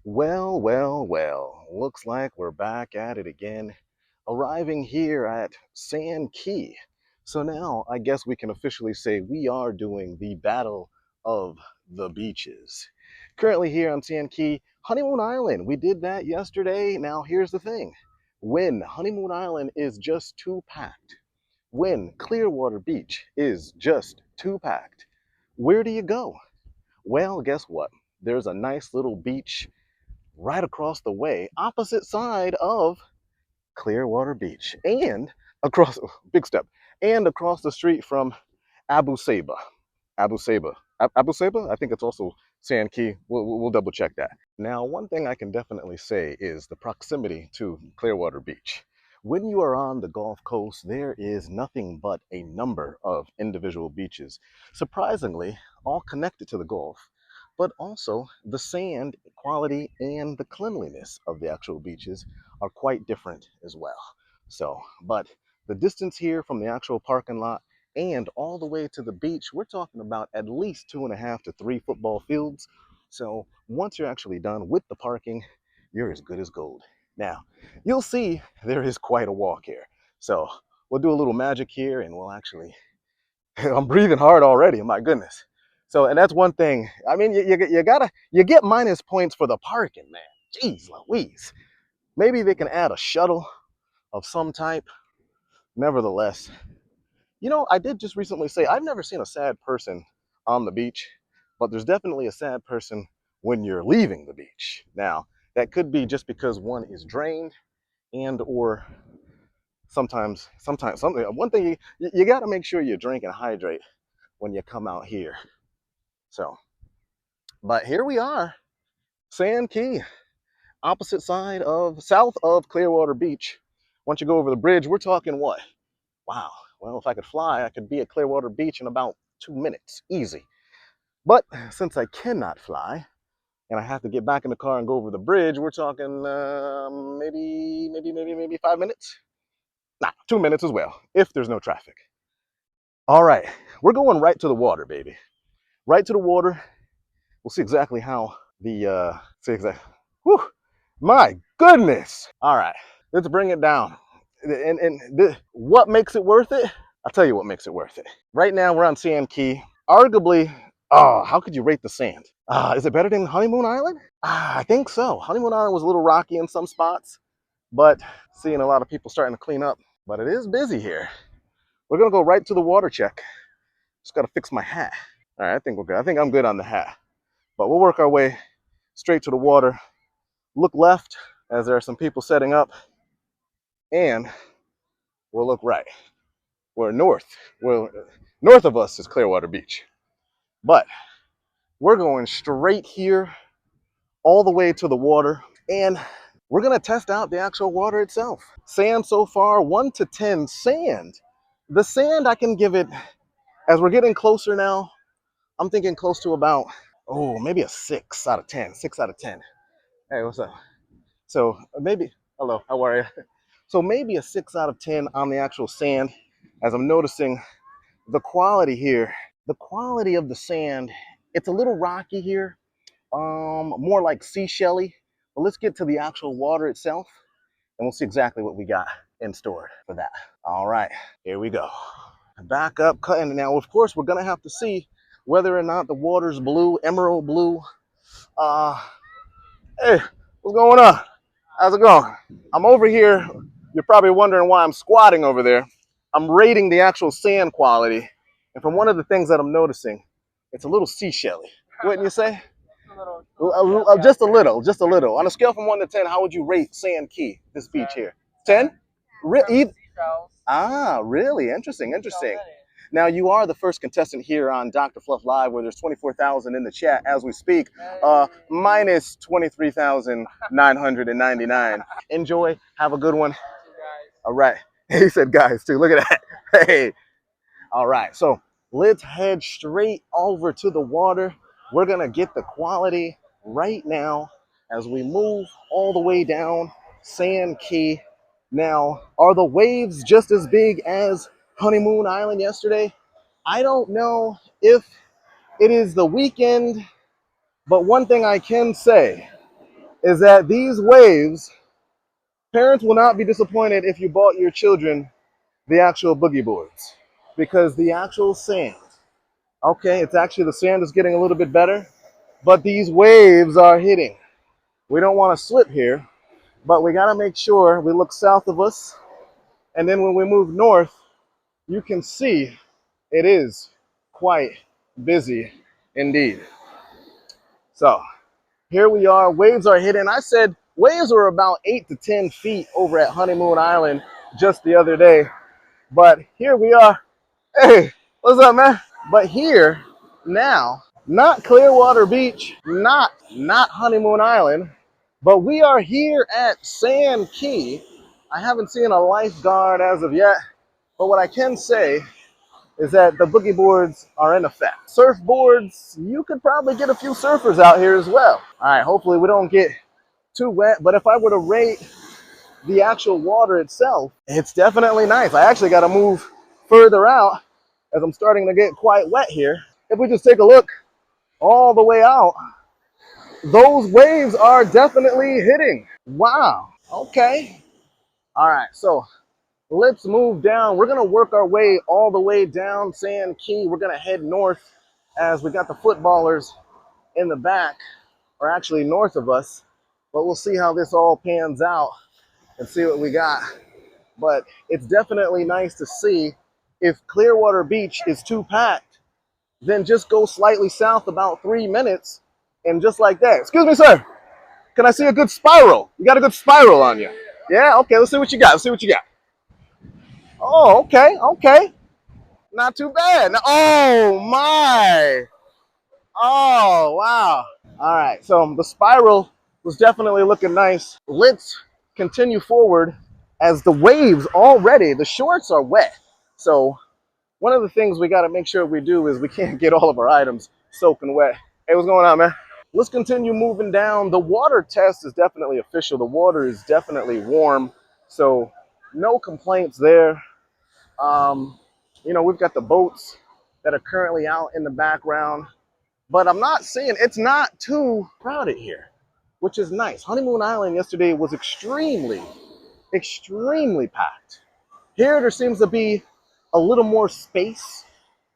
Well, looks like we're back at it again, arriving here at Sand Key. So now I guess we can officially say we are doing the Battle of the Beaches. Currently here on Sand Key, Honeymoon Island. We did that yesterday. Now here's the thing. When Honeymoon Island is just too packed, when Clearwater Beach is just too packed, where do you go? Well, guess what? There's a nice little beach right across the way, opposite side of Clearwater Beach, and across big step, and across the street from Abu Saba. Abu Saba. Abu Saba? I think it's also Sand Key. We'll double check that. Now, one thing I can definitely say is the proximity to Clearwater Beach. When you are on the Gulf Coast, there is nothing but a number of individual beaches, surprisingly, all connected to the Gulf, but also the sand quality and the cleanliness of the actual beaches are quite different as well. But the distance here from the actual parking lot and all the way to the beach, we're talking about at least 2.5 to 3 football fields. So once you're actually done with the parking, you're as good as gold. Now, you'll see there is quite a walk here. So we'll do a little magic here and we'll actually, I'm breathing hard already, my goodness. So, and that's one thing. I mean, you get minus points for the parking, man. Jeez Louise. Maybe they can add a shuttle of some type. Nevertheless, I did just recently say I've never seen a sad person on the beach, but there's definitely a sad person when you're leaving the beach. Now, that could be just because one is drained and or sometimes something. One thing you got to make sure you drink and hydrate when you come out here. So, but here we are, Sand Key, opposite side of south of Clearwater Beach. Once you go over the bridge, we're talking what? Wow. Well, if I could fly, I could be at Clearwater Beach in about 2 minutes, easy. But since I cannot fly, and I have to get back in the car and go over the bridge, we're talking maybe 5 minutes. Nah, 2 minutes as well, if there's no traffic. All right, we're going right to the water, baby. Right to the water. We'll see exactly how whew, my goodness. All right, let's bring it down. What makes it worth it? I'll tell you what makes it worth it. Right now, we're on Sand Key. Arguably, how could you rate the sand? Is it better than Honeymoon Island? I think so. Honeymoon Island was a little rocky in some spots, but seeing a lot of people starting to clean up. But it is busy here. We're gonna go right to the water check. Just gotta fix my hat. All right, I think we're good. I think I'm good on the hat. But we'll work our way straight to the water. Look left as there are some people setting up, and we'll look right. We're north. Well, north of us is Clearwater Beach. But we're going straight here all the way to the water, and we're gonna test out the actual water itself. Sand so far, 1 to 10 sand. The sand I can give it, as we're getting closer now, I'm thinking close to about, maybe a 6 out of 10, 6 out of 10. Hey, what's up? So maybe, hello, how are you? So maybe a 6 out of 10 on the actual sand, as I'm noticing the quality here. The quality of the sand, it's a little rocky here, more like seashelly. But let's get to the actual water itself, and we'll see exactly what we got in store for that. All right, here we go. Back up, cutting. Now, of course, we're gonna have to see whether or not the water's blue, emerald blue. Hey, what's going on? How's it going? I'm over here. You're probably wondering why I'm squatting over there. I'm rating the actual sand quality, and from one of the things that I'm noticing, it's a little seashelly. Wouldn't you say? Just a little, just a little. On a scale from 1 to 10, how would you rate Sand Key, this beach here? 10? Really? Interesting, interesting. Now, you are the first contestant here on Dr. Fluff Live, where there's 24,000 in the chat as we speak, minus 23,999. Enjoy. Have a good one. All right. He said guys, too. Look at that. Hey. All right. So let's head straight over to the water. We're going to get the quality right now as we move all the way down Sand Key. Now, are the waves just as big as Honeymoon Island yesterday? I don't know if it is the weekend, but one thing I can say is that these waves, parents will not be disappointed if you bought your children the actual boogie boards, because the actual sand, okay, it's actually the sand is getting a little bit better, but these waves are hitting. We don't want to slip here, but we got to make sure we look south of us, and then when we move north, you can see it is quite busy indeed. So here we are, waves are hitting. I said waves were about 8 to 10 feet over at Honeymoon Island just the other day, but here we are. Hey, what's up, man? But here now, not Clearwater Beach, not Honeymoon Island, but we are here at Sand Key. I haven't seen a lifeguard as of yet, but what I can say is that the boogie boards are in effect. Surfboards, you could probably get a few surfers out here as well. All right, hopefully we don't get too wet, but if I were to rate the actual water itself, it's definitely nice. I actually got to move further out as I'm starting to get quite wet here. If we just take a look all the way out, those waves are definitely hitting. Wow. Okay. All right. So let's move down. We're going to work our way all the way down Sand Key. We're going to head north as we got the footballers in the back, or actually north of us. But we'll see how this all pans out and see what we got. But it's definitely nice to see. If Clearwater Beach is too packed, then just go slightly south about 3 minutes, and just like that. Excuse me, sir. Can I see a good spiral? You got a good spiral on you. Yeah? Okay, let's see what you got. Let's see what you got. Oh, okay, okay. Not too bad. Oh, my. Oh, wow. All right, so the spiral was definitely looking nice. Let's continue forward as the waves already, the shorts are wet. So one of the things we got to make sure we do is we can't get all of our items soaking wet. Hey, what's going on, man? Let's continue moving down. The water test is definitely official. The water is definitely warm, so no complaints there. You know, we've got the boats that are currently out in the background, but I'm not seeing, it's not too crowded here, which is nice. Honeymoon Island yesterday was extremely packed. Here there seems to be a little more space,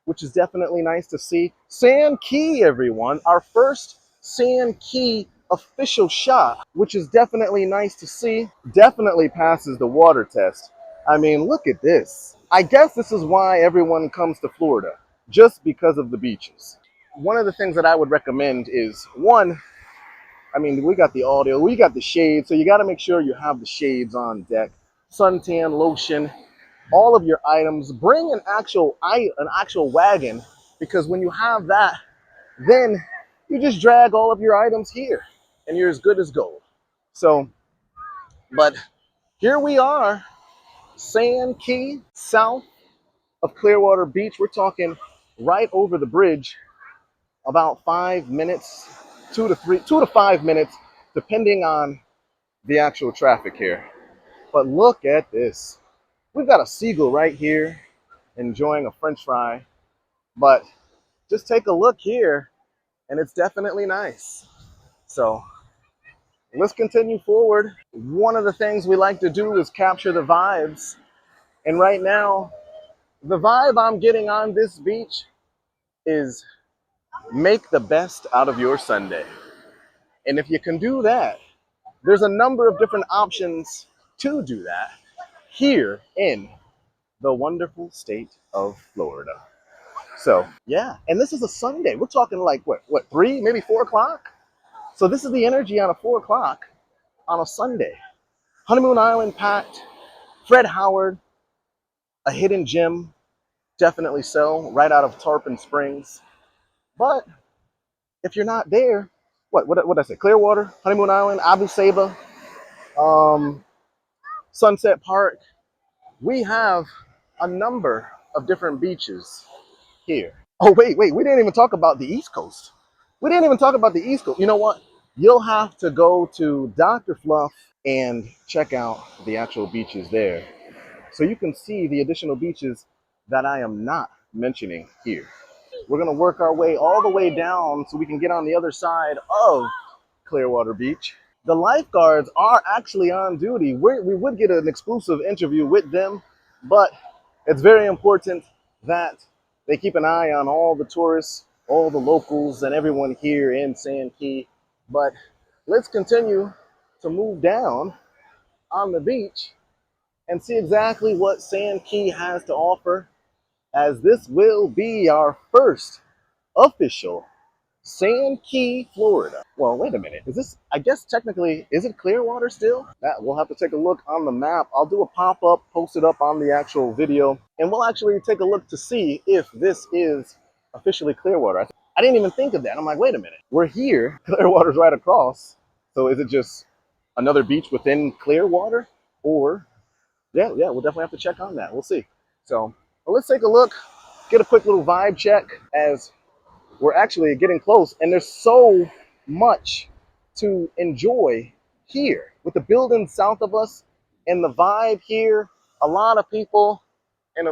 which is definitely nice to see. Sand Key, everyone, our first Sand Key official shot, which is definitely nice to see. Definitely passes the water test. I mean, look at this. I guess this is why everyone comes to Florida, just because of the beaches. One of the things that I would recommend is, one, I mean, we got the audio, we got the shades, so you got to make sure you have the shades on deck. Suntan lotion, all of your items. Bring an actual wagon, because when you have that, then you just drag all of your items here and you're as good as gold. So, but here we are, Sand Key, south of Clearwater Beach. We're talking right over the bridge, about 5 minutes, 2 to 5 minutes, depending on the actual traffic here. But look at this. We've got a seagull right here enjoying a French fry, but just take a look here and it's definitely nice. So let's continue forward. One of the things we like to do is capture the vibes. And right now, the vibe I'm getting on this beach is make the best out of your Sunday. And if you can do that, there's a number of different options to do that here in the wonderful state of Florida. So yeah, and this is a Sunday. We're talking like what 3, maybe 4 o'clock? So this is the energy on a 4 o'clock on a Sunday. Honeymoon Island packed. Fred Howard, a hidden gem, definitely so, right out of Tarpon Springs. But if you're not there, what did I say? Clearwater, Honeymoon Island, Abu Saba, Sunset Park. We have a number of different beaches here. Oh, wait, we didn't even talk about the East Coast. We didn't even talk about the East Coast. You know what? You'll have to go to Dr. Fluff and check out the actual beaches there, so you can see the additional beaches that I am not mentioning here. We're gonna work our way all the way down so we can get on the other side of Clearwater Beach. The lifeguards are actually on duty. We would get an exclusive interview with them, but it's very important that they keep an eye on all the tourists, all the locals, and everyone here in Sand Key. But let's continue to move down on the beach and see exactly what Sand Key has to offer, as this will be our first official Sand Key, Florida. Well, wait a minute. Is this, I guess technically, is it Clearwater still? That we'll have to take a look on the map. I'll do a pop-up, post it up on the actual video, and we'll actually take a look to see if this is officially Clearwater. I didn't even think of that. I'm like, wait a minute. We're here. Clearwater's right across. So is it just another beach within Clearwater? Or, yeah, we'll definitely have to check on that. We'll see. So, well, let's take a look, get a quick little vibe check as we're actually getting close, and there's so much to enjoy here with the buildings south of us and the vibe here. A lot of people, and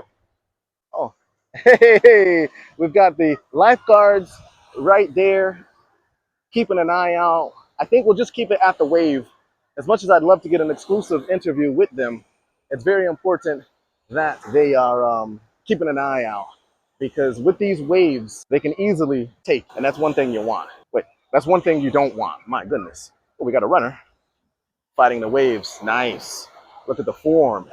oh, hey, we've got the lifeguards right there keeping an eye out. I think we'll just keep it at the wave. As much as I'd love to get an exclusive interview with them, it's very important that they are keeping an eye out, because with these waves, they can easily take, and that's one thing you want. Wait, that's one thing you don't want. My goodness. Oh, we got a runner fighting the waves. Nice. Look at the form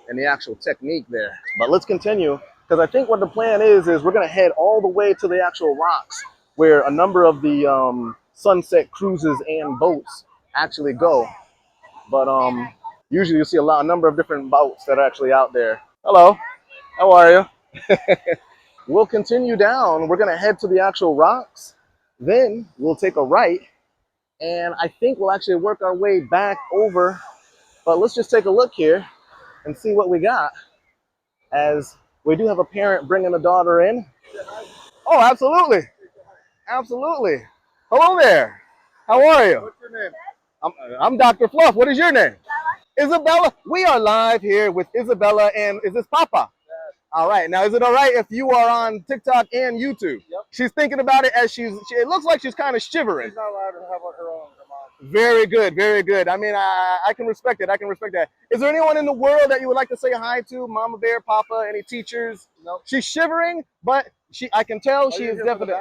and the actual technique there. But let's continue, because I think what the plan is we're going to head all the way to the actual rocks where a number of the sunset cruises and boats actually go. But usually you'll see a number of different boats that are actually out there. Hello, how are you? We'll continue down. We're going to head to the actual rocks. Then we'll take a right, and I think we'll actually work our way back over. But let's just take a look here and see what we got, as we do have a parent bringing a daughter in. Oh, absolutely. Absolutely. Hello there. How are you? What's your name? I'm Dr. Fluff. What is your name? Isabella. We are live here with Isabella, and is this Papa? All right. Now, is it all right if you are on TikTok and YouTube? Yep. She's thinking about it as it looks like she's kind of shivering. She's not allowed to have her own. Very good. Very good. I mean, I can respect it. I can respect that. Is there anyone in the world that you would like to say hi to? Mama Bear, Papa, any teachers? No. She's shivering, but I can tell she is definitely.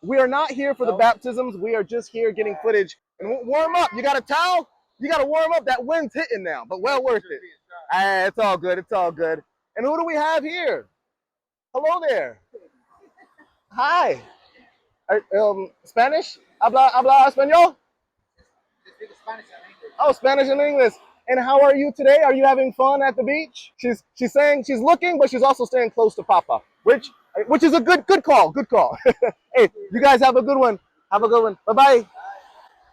We are not here for the baptisms. We are just here getting footage. And warm up. You got a towel? You got to warm up. That wind's hitting now, but well worth it. It's all good. It's all good. And who do we have here? Hello there. Hi. Spanish? Habla español? Oh, Spanish and English. And how are you today? Are you having fun at the beach? She's saying she's looking, but she's also staying close to Papa, which is a good call. Good call. Hey, you guys have a good one. Have a good one. Bye-bye.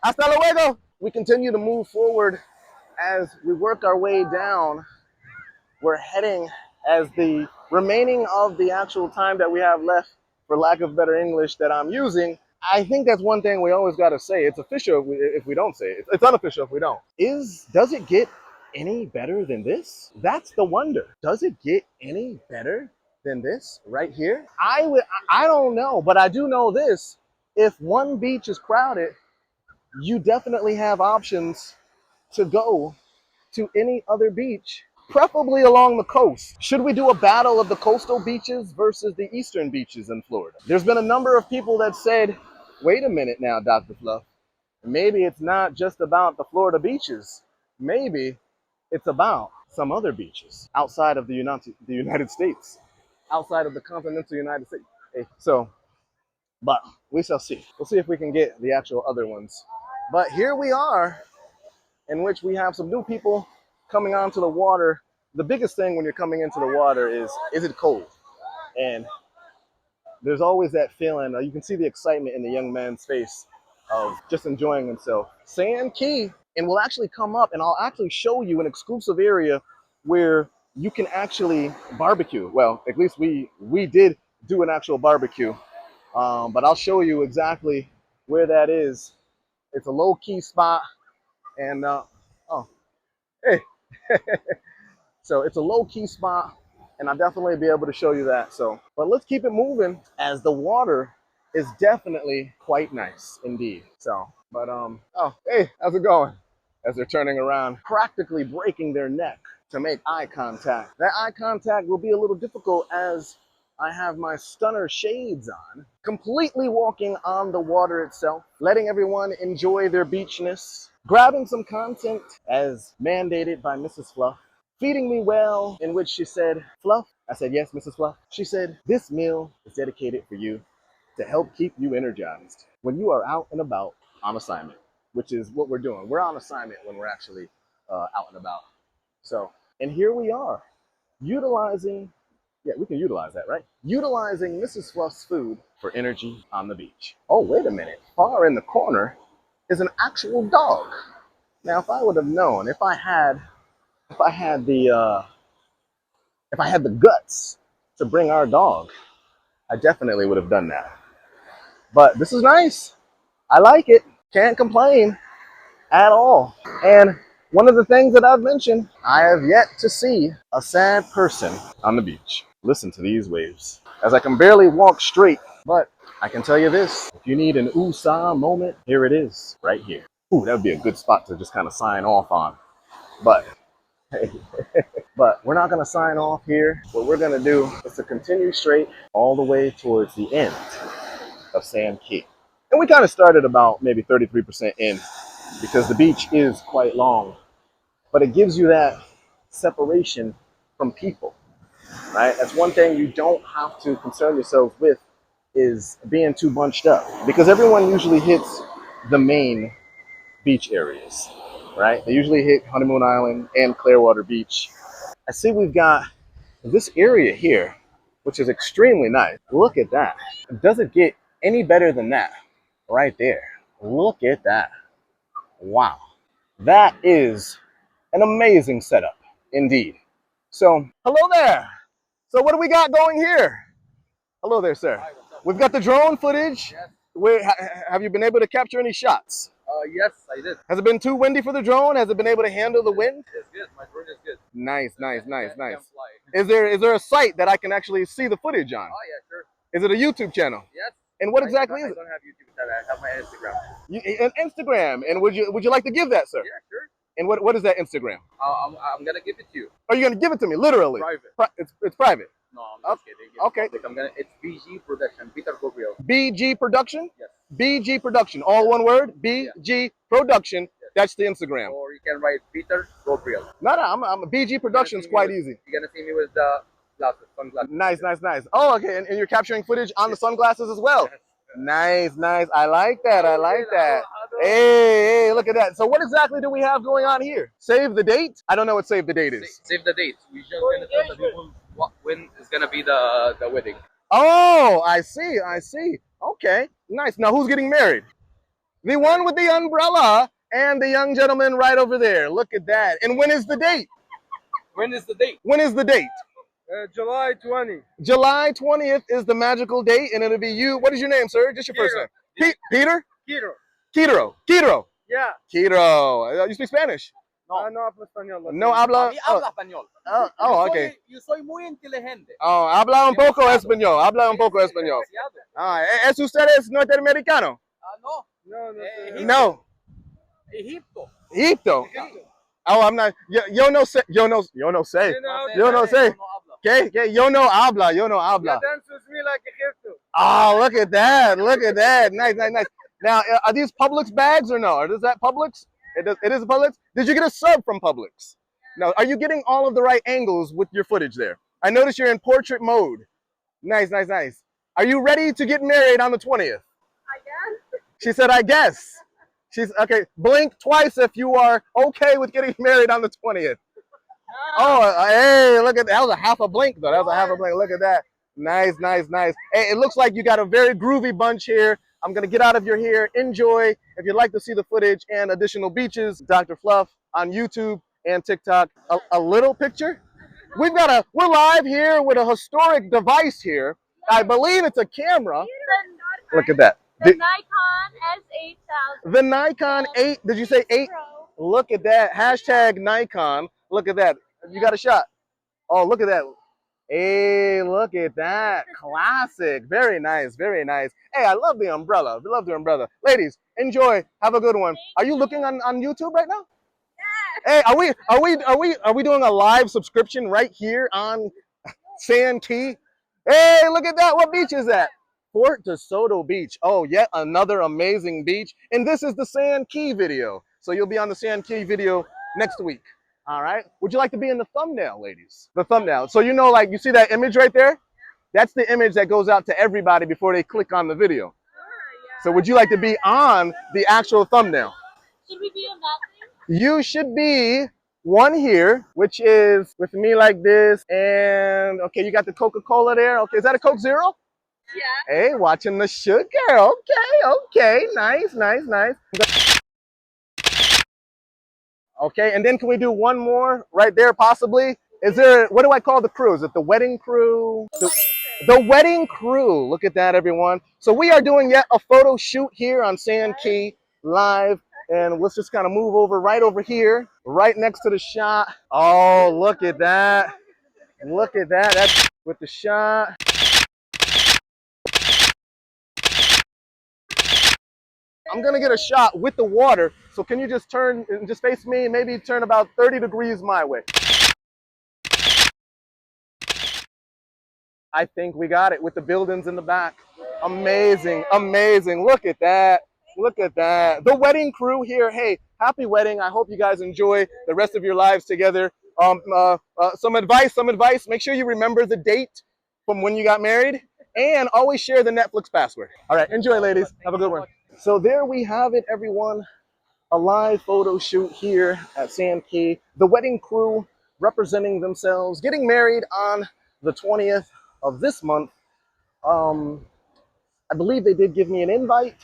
Hasta luego. We continue to move forward as we work our way down. We're heading, as the remaining of the actual time that we have left, for lack of better English that I'm using, I think that's one thing we always got to say. It's official if we don't say it. It's unofficial if we don't. Does it get any better than this? That's the wonder. Does it get any better than this right here? I don't know, but I do know this. If one beach is crowded, you definitely have options to go to any other beach, preferably along the coast. Should we do a battle of the coastal beaches versus the eastern beaches in Florida? There's been a number of people that said, wait a minute now, Dr. Fluff. Maybe it's not just about the Florida beaches. Maybe it's about some other beaches outside of the United States, outside of the continental United States. But we shall see. We'll see if we can get the actual other ones. But here we are, in which we have some new people coming onto the water. The biggest thing when you're coming into the water is it cold? And there's always that feeling. You can see the excitement in the young man's face of just enjoying himself. Sand Key, and we'll actually come up and I'll actually show you an exclusive area where you can actually barbecue. Well, at least we did do an actual barbecue, but I'll show you exactly where that is. It's a low-key spot, and hey. So it's a low-key spot, and I'll definitely be able to show you that. But let's keep it moving, as the water is definitely quite nice indeed. So But oh, hey, how's it going? As they're turning around, practically breaking their neck to make eye contact. That eye contact will be a little difficult as I have my stunner shades on, completely walking on the water itself, letting everyone enjoy their beachness, grabbing some content as mandated by Mrs. Fluff, feeding me well, in which she said, Fluff? I said, yes, Mrs. Fluff. She said, this meal is dedicated for you to help keep you energized when you are out and about on assignment, which is what we're doing. We're on assignment when we're actually out and about. So, and here we are, utilizing, yeah, we can utilize that, right? Utilizing Mrs. Fluff's food for energy on the beach. Oh, wait a minute. Far in the corner is an actual dog. Now, if I would have known, if I had the guts to bring our dog, I definitely would have done that. But this is nice. I like it. Can't complain at all. And one of the things that I've mentioned, I have yet to see a sad person on the beach. Listen to these waves. As I can barely walk straight, but I can tell you this, if you need an ooh-sah moment, here it is, right here. Ooh, that would be a good spot to just kind of sign off on. But, hey, but we're not gonna sign off here. What we're gonna do is to continue straight all the way towards the end of Sand Key. And we kind of started about maybe 33% in because the beach is quite long, but it gives you that separation from people, right? That's one thing you don't have to concern yourself with, is being too bunched up, because everyone usually hits the main beach areas, right? They usually hit Honeymoon Island and Clearwater Beach. I see we've got this area here, which is extremely nice. Look at that. Does it get any better than that? Right there. Look at that. Wow. That is an amazing setup indeed. So, hello there. So what do we got going here? Hello there, sir. Hi, We've got the drone footage. Yes. Have you been able to capture any shots? Yes, I did. Has it been too windy for the drone? Has it been able to handle the wind? It's good. My drone is good. Nice. Can fly. Is there a site that I can actually see the footage on? Oh yeah, sure. Is it a YouTube channel? Yes. And what exactly is it? I don't have YouTube channel. I have my Instagram. An Instagram. And would you like to give that, sir? Yeah, sure. And what is that Instagram? I'm gonna give it to you. Are you gonna give it to me? Literally? Private. It's private. No, I'm just kidding. It's Okay. public. It's BG Production. Peter Gabriel. BG Production? Yes. BG Production. All one word? BG Production. Yes. That's the Instagram. Or you can write Peter Gabriel. No, I'm a BG Production's quite easy. You're gonna see me with the sunglasses. Nice. Oh, okay. And you're capturing footage on the sunglasses as well. Nice. I like that. Hey, look at that. So what exactly do we have going on here? Save the date? I don't know what save the date is. Save the date. We're just gonna tell the people when is gonna be the wedding. Oh, I see. Okay, nice. Now who's getting married? The one with the umbrella and the young gentleman right over there. Look at that. And when is the date? When is the date? July 20. July 20th is the magical date, and it'll be you. What is your name, sir? Just your first name. Peter? Quiro. Quiro. Yeah. Quiro. You speak Spanish? No. No hablo español. No habla. Habla español. Okay. Yo soy muy inteligente. Oh, habla un poco español. ¿Es usted norteamericano? No. No. Egipto. Oh, I'm not. Yo no sé. Okay. Yo no habla. You dance with me like Egipto. Oh, look at that. Nice. Now, are these Publix bags or no? Is that Publix? It is Publix? Did you get a sub from Publix? No. Are you getting all of the right angles with your footage there? I notice you're in portrait mode. Nice. Are you ready to get married on the 20th? I guess. She said, I guess. She's okay. Blink twice if you are okay with getting married on the 20th. Oh, hey, look at that. That was a half a blink, though. Look at that. Nice. Hey, it looks like you got a very groovy bunch here. I'm going to get out of your hair. Enjoy. If you'd like to see the footage and additional beaches, Dr. Fluff on YouTube and TikTok. A little picture. We're live here with a historic device here. I believe it's a camera. Look at that. The Nikon S8000. The Nikon 8. Did you say 8? Look at that. Hashtag Nikon. Look at that. You got a shot. Oh, look at that. Hey, look at that. Classic. Very nice. Very nice. Hey, I love the umbrella. We love the umbrella. Ladies, enjoy. Have a good one. Are you looking on YouTube right now? Hey, are we doing a live subscription right here on Sand Key? Hey, look at that. What beach is that? Fort DeSoto Beach. Oh, yet another amazing beach. And this is the Sand Key video. So you'll be on the Sand Key video next week. All right. Would you like to be in the thumbnail, ladies? The thumbnail. So you know, like, you see that image right there? That's the image that goes out to everybody before they click on the video. So would you like to be on the actual thumbnail? Should we be on that thing? You should be one here, which is with me like this. And okay, you got the Coca-Cola there. Okay, is that a Coke Zero? Yeah. Hey, watching the sugar. Okay. Nice. Okay, and then can we do one more right there possibly? Is there, what do I call the crew? Is it the wedding crew? The wedding crew. Look at that, everyone. So we are doing yet a photo shoot here on Sand Key live. And let's just kind of move over right over here, right next to the shot. Oh, look at that. Look at that. That's with the shot. I'm gonna get a shot with the water. So can you just turn and just face me? Maybe turn about 30 degrees my way. I think we got it with the buildings in the back. Amazing. Look at that. Look at that. The wedding crew here. Hey, happy wedding. I hope you guys enjoy the rest of your lives together. Some advice. Make sure you remember the date from when you got married and always share the Netflix password. All right, enjoy, ladies. Have a good one. So there we have it, everyone. A live photo shoot here at Sand Key. The wedding crew representing themselves, getting married on the 20th of this month. I believe they did give me an invite,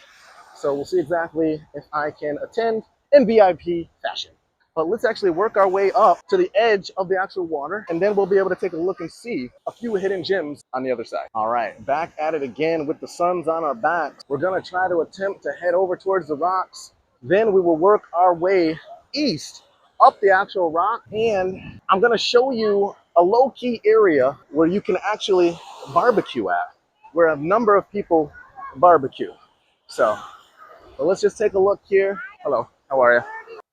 so we'll see exactly if I can attend in VIP fashion. But let's actually work our way up to the edge of the actual water, and then we'll be able to take a look and see a few hidden gems on the other side. All right, back at it again with the suns on our backs. We're gonna try to attempt to head over towards the rocks. Then we will work our way east up the actual rock, and I'm gonna show you a low-key area where you can actually barbecue at, where a number of people barbecue. So let's just take a look here. Hello, how are you?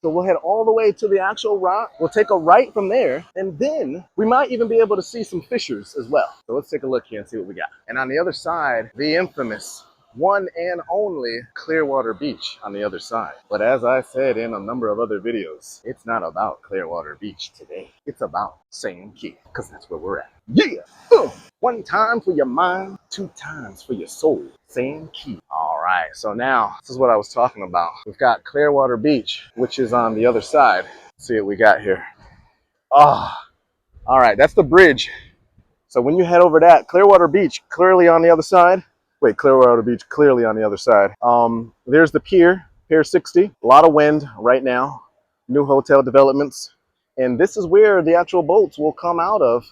So we'll head all the way to the actual rock. We'll take a right from there, and then we might even be able to see some fishers as well. So let's take a look here and see what we got. And on the other side, the infamous one and only Clearwater Beach on the other side. But as I said in a number of other videos, it's not about Clearwater Beach today. It's about Sand Key, because that's where we're at. Yeah! One time for your mind, two times for your soul. Sand Key. All right, so now this is what I was talking about. We've got Clearwater Beach, which is on the other side. Let's see what we got here. All right, that's the bridge. So when you head over that, Clearwater Beach clearly on the other side. Wait, Clearwater Beach clearly on the other side. There's the pier, Pier 60. A lot of wind right now. New hotel developments. And this is where the actual boats will come out of,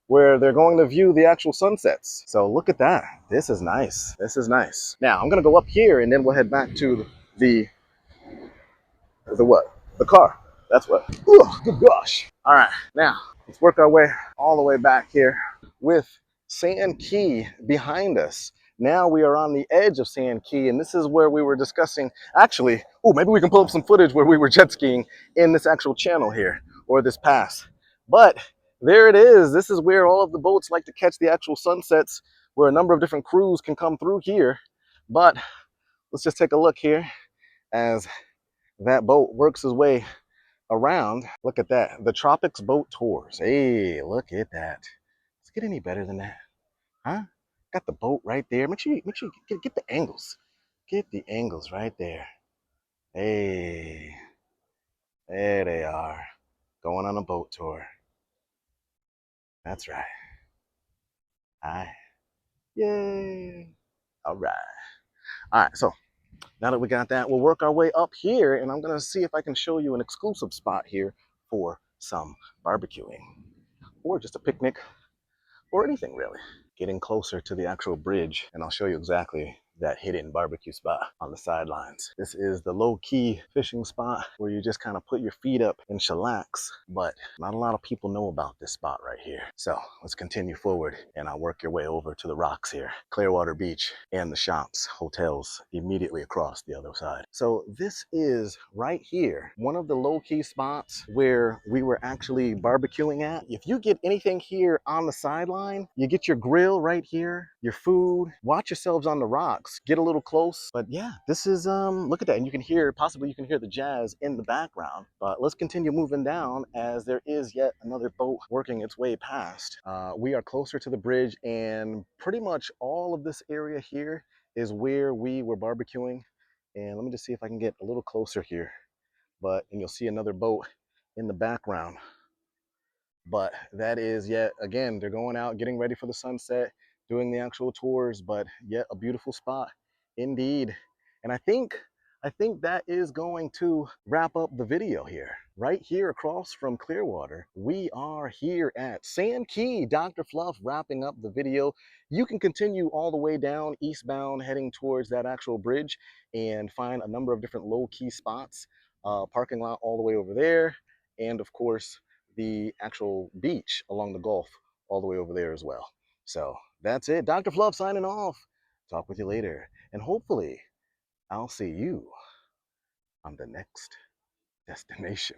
where they're going to view the actual sunsets. So look at that. This is nice. This is nice. Now I'm gonna go up here and then we'll head back to the what? The car. That's what. Ooh, good gosh. All right, now let's work our way all the way back here with Sand Key behind us. Now we are on the edge of Sand Key, and this is where we were discussing, actually, maybe we can pull up some footage where we were jet skiing in this actual channel here, or this pass. But there it is. This is where all of the boats like to catch the actual sunsets, where a number of different crews can come through here. But let's just take a look here as that boat works his way around. Look at that. The Tropics Boat Tours. Hey, look at that. Does it get any better than that? Huh? Got the boat right there. Make sure you get the angles. Get the angles right there. Hey, there they are. Going on a boat tour. That's right. Hi. Yay. All right. All right, so now that we got that, we'll work our way up here, and I'm gonna see if I can show you an exclusive spot here for some barbecuing, or just a picnic, or anything really. Getting closer to the actual bridge, and I'll show you exactly that hidden barbecue spot on the sidelines. This is the low-key fishing spot where you just kind of put your feet up and chillax, but not a lot of people know about this spot right here. So let's continue forward and I'll work your way over to the rocks here. Clearwater Beach and the shops, hotels immediately across the other side. So this is right here, one of the low-key spots where we were actually barbecuing at. If you get anything here on the sideline, you get your grill right here, your food, watch yourselves on the rocks, get a little close. But yeah, this is, look at that. And you can hear, possibly you can hear the jazz in the background. But let's continue moving down as there is yet another boat working its way past. We are closer to the bridge and pretty much all of this area here is where we were barbecuing. And let me just see if I can get a little closer here. And you'll see another boat in the background. But that is yet again, they're going out, getting ready for the sunset, doing the actual tours, but yet a beautiful spot indeed. And I think that is going to wrap up the video here. Right here across from Clearwater, we are here at Sand Key. Dr. Fluff wrapping up the video. You can continue all the way down eastbound, heading towards that actual bridge and find a number of different low-key spots. Parking lot all the way over there. And of course, the actual beach along the Gulf all the way over there as well. So that's it. Dr. Fluff signing off. Talk with you later. And hopefully I'll see you on the next destination.